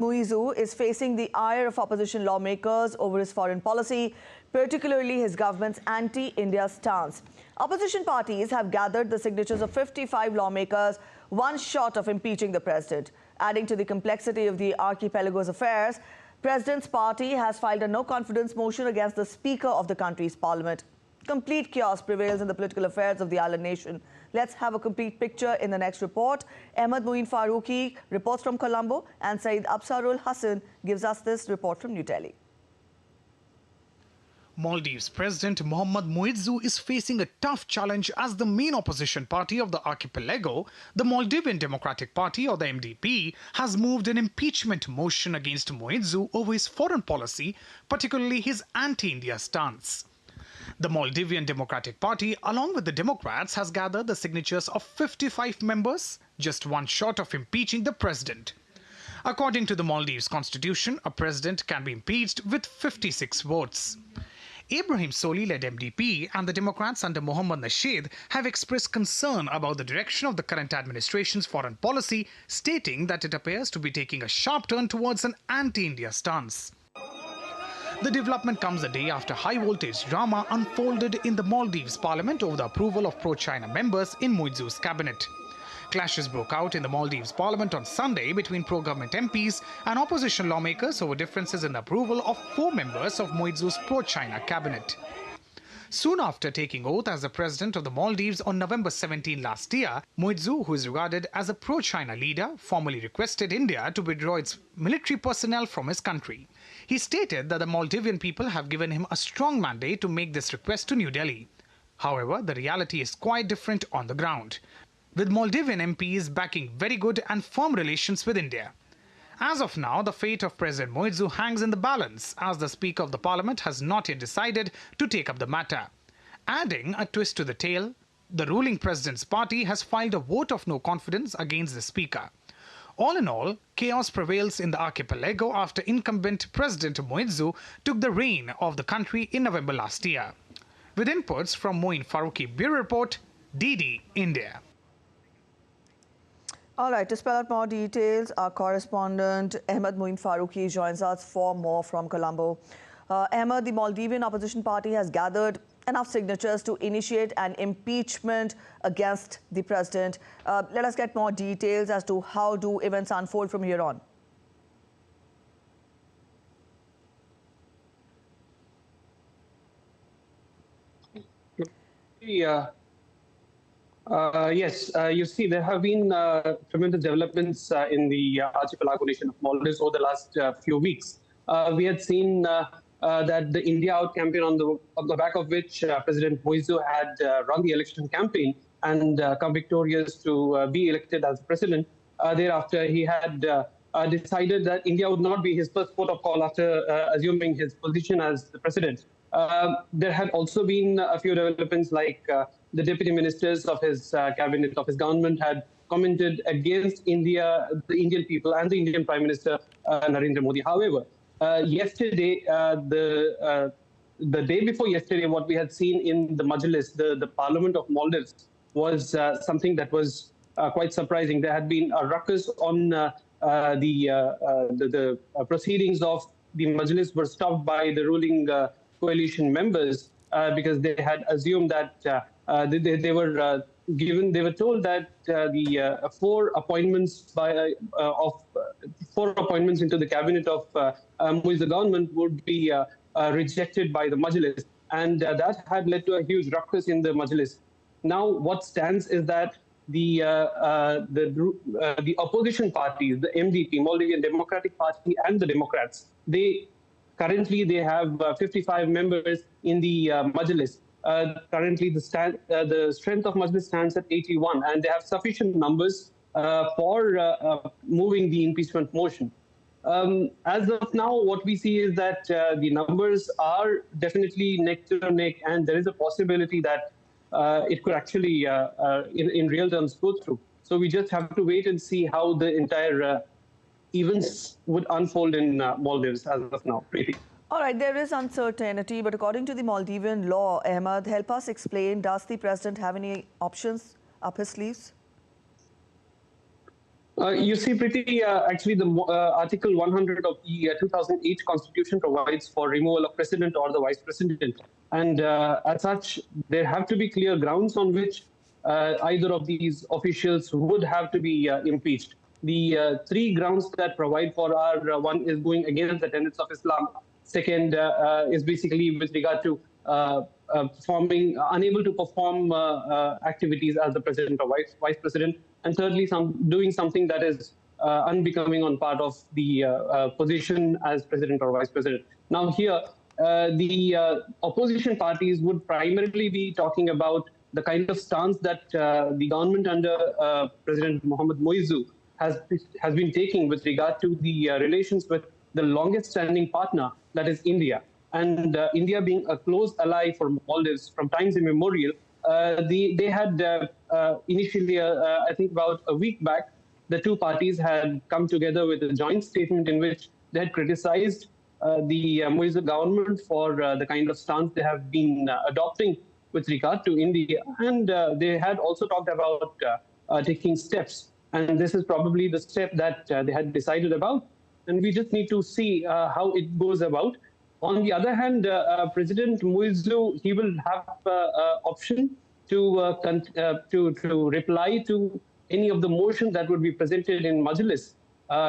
Muizzu is facing the ire of opposition lawmakers over his foreign policy, particularly his government's anti-India stance. Opposition parties have gathered the signatures of 55 lawmakers, one short of impeaching the president. Adding to the complexity of the archipelago's affairs, President's party has filed a no-confidence motion against the Speaker of the country's parliament. Complete chaos prevails in the political affairs of the island nation. Let's have a complete picture in the next report. Ahmed Moin Faruqi reports from Colombo and Saeed Absarul Hassan gives us this report from New Delhi. Maldives President Muizzu is facing a tough challenge as the main opposition party of the archipelago, the Maldivian Democratic Party or the MDP, has moved an impeachment motion against Muizzu over his foreign policy, particularly his anti-India stance. The Maldivian Democratic Party, along with the Democrats, has gathered the signatures of 55 members, just one short of impeaching the president. According to the Maldives constitution, a president can be impeached with 56 votes. Ibrahim Soli-led MDP and the Democrats under Mohammad Nasheed have expressed concern about the direction of the current administration's foreign policy, stating that it appears to be taking a sharp turn towards an anti-India stance. The development comes a day after high-voltage drama unfolded in the Maldives parliament over the approval of pro-China members in Muizzu's cabinet. Clashes broke out in the Maldives parliament on Sunday between pro-government MPs and opposition lawmakers over differences in the approval of 4 members of Muizzu's pro-China cabinet. Soon after taking oath as the president of the Maldives on November 17 last year, Muizzu, who is regarded as a pro-China leader, formally requested India to withdraw its military personnel from his country. He stated that the Maldivian people have given him a strong mandate to make this request to New Delhi. However, the reality is quite different on the ground, with Maldivian MPs backing very good and firm relations with India. As of now, the fate of President Muizzu hangs in the balance, as the Speaker of the Parliament has not yet decided to take up the matter. Adding a twist to the tale, the ruling President's party has filed a vote of no confidence against the Speaker. All in all, chaos prevails in the archipelago after incumbent President Muizzu took the reign of the country in November last year. With inputs from Moin Faruqi Bureau Report, DD India. All right, to spell out more details, our correspondent Ahmed Moin Faruqi joins us for more from Colombo. Ahmed, the Maldivian opposition party has gathered enough signatures to initiate an impeachment against the president. Let us get more details as to how do events unfold from here on. Yes, you see, there have been tremendous developments in the archipelago nation of Maldives over the last few weeks. We had seen that the India Out campaign, on the back of which President Muizzu had run the election campaign and come victorious to be elected as president. Thereafter, he had decided that India would not be his first port of call after assuming his position as the president. There had also been a few developments, like the deputy ministers of his cabinet, of his government, had commented against India, the Indian people, and the Indian Prime Minister Narendra Modi. However, yesterday, the day before yesterday, what we had seen in the Majlis, the Parliament of Maldives, was something that was quite surprising. There had been a ruckus on the proceedings of the Majlis were stopped by the ruling coalition members because they had assumed that they were told that the 4 appointments into the cabinet of Muizzu government would be rejected by the Majlis, and that had led to a huge ruckus in the Majlis. Now, what stands is that the opposition parties, the MDP, Maldivian Democratic Party, and the Democrats, currently they have 55 members in the Majlis. Currently, the strength of Majlis stands at 81, and they have sufficient numbers for moving the impeachment motion. As of now, what we see is that the numbers are definitely neck to neck, and there is a possibility that it could actually, in real terms, go through. So we just have to wait and see how the entire events would unfold in Maldives as of now, Preeti. All right, there is uncertainty, but according to the Maldivian law, Ahmed, help us explain, does the president have any options up his sleeves? You see, Preeti, actually, the Article 100 of the 2008 Constitution provides for removal of president or the vice president. And as such, there have to be clear grounds on which either of these officials would have to be impeached. The three grounds that provide for are one is going against the tenets of Islam. Second is basically with regard to performing, unable to perform activities as the president or vice president, and thirdly, doing something that is unbecoming on part of the position as president or vice president. Now here, the opposition parties would primarily be talking about the kind of stance that the government under President Muhammad Muizzu has been taking with regard to the relations with the longest standing partner, that is India. And India being a close ally for Maldives from times immemorial, they had initially, I think about a week back, the two parties had come together with a joint statement in which they had criticized the Muizzu government for the kind of stance they have been adopting with regard to India. And they had also talked about taking steps. And this is probably the step that they had decided about. And we just need to see how it goes about. On the other hand, President Muizzu, he will have option to reply to any of the motions that would be presented in Majlis.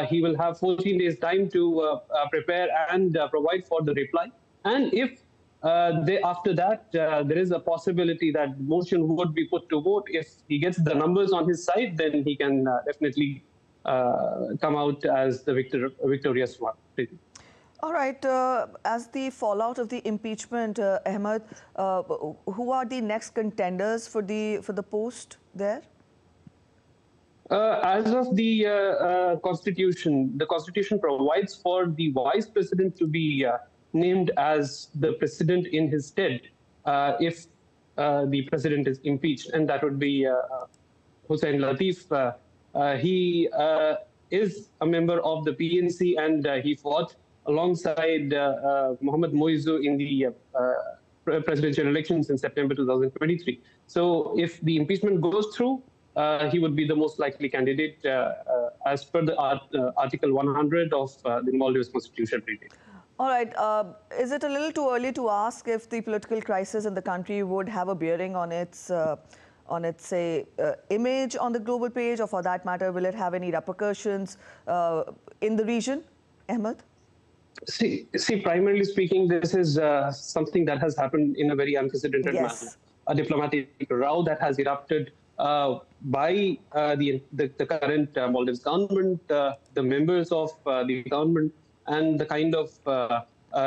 He will have 14 days time to prepare and provide for the reply. And if after that, there is a possibility that motion would be put to vote. If he gets the numbers on his side, then he can definitely come out as the victorious one. All right. As the fallout of the impeachment, Ahmed, who are the next contenders for the post there? As of the Constitution provides for the vice president to be named as the president in his stead if the president is impeached, and that would be Hussein Latif. He is a member of the PNC, and he fought alongside Muhammad Muizzu in the presidential elections in September 2023. So if the impeachment goes through, he would be the most likely candidate as per the Article 100 of the Maldives Constitution. All right. Is it a little too early to ask if the political crisis in the country would have a bearing on its say, image on the global page, or for that matter, will it have any repercussions in the region, Ahmed? See, primarily speaking, this is something that has happened in a very unprecedented manner. A diplomatic row that has erupted by the current Maldives government, the members of the government, and the kind of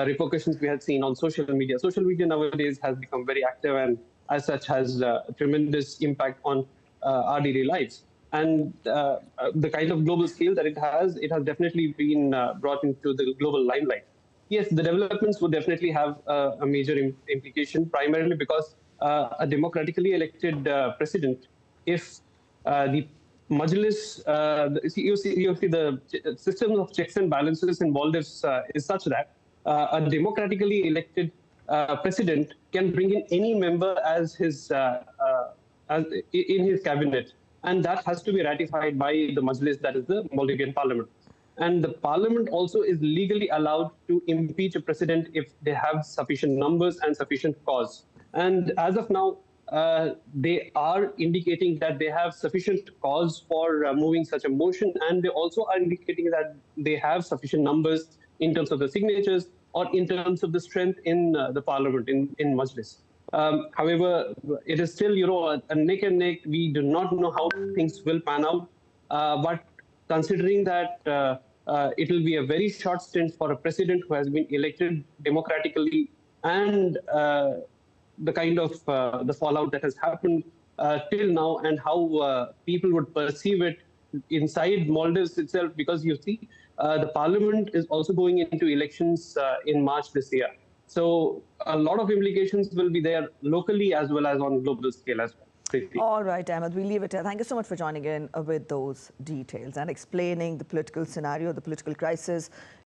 repercussions we have seen on social media. Social media nowadays has become very active, and as such has a tremendous impact on our daily lives. And the kind of global scale that it has definitely been brought into the global limelight. Yes, the developments would definitely have a major implication, primarily because a democratically elected president, if the Majlis, you see the system of checks and balances in Maldives is such that a democratically elected president can bring in any member as his in his cabinet, and that has to be ratified by the Majlis, that is the Maldivian parliament. And the parliament also is legally allowed to impeach a president if they have sufficient numbers and sufficient cause. And as of now, they are indicating that they have sufficient cause for moving such a motion, and they also are indicating that they have sufficient numbers in terms of the signatures or in terms of the strength in the parliament, in Majlis. However, it is still, a neck and neck. We do not know how things will pan out. But considering that it will be a very short stint for a president who has been elected democratically, and the kind of the fallout that has happened till now, and how people would perceive it inside Maldives itself, because you see, the parliament is also going into elections in March this year. So a lot of implications will be there locally as well as on global scale as well. All right, Ahmed, we'll leave it here. Thank you so much for joining in with those details and explaining the political scenario, the political crisis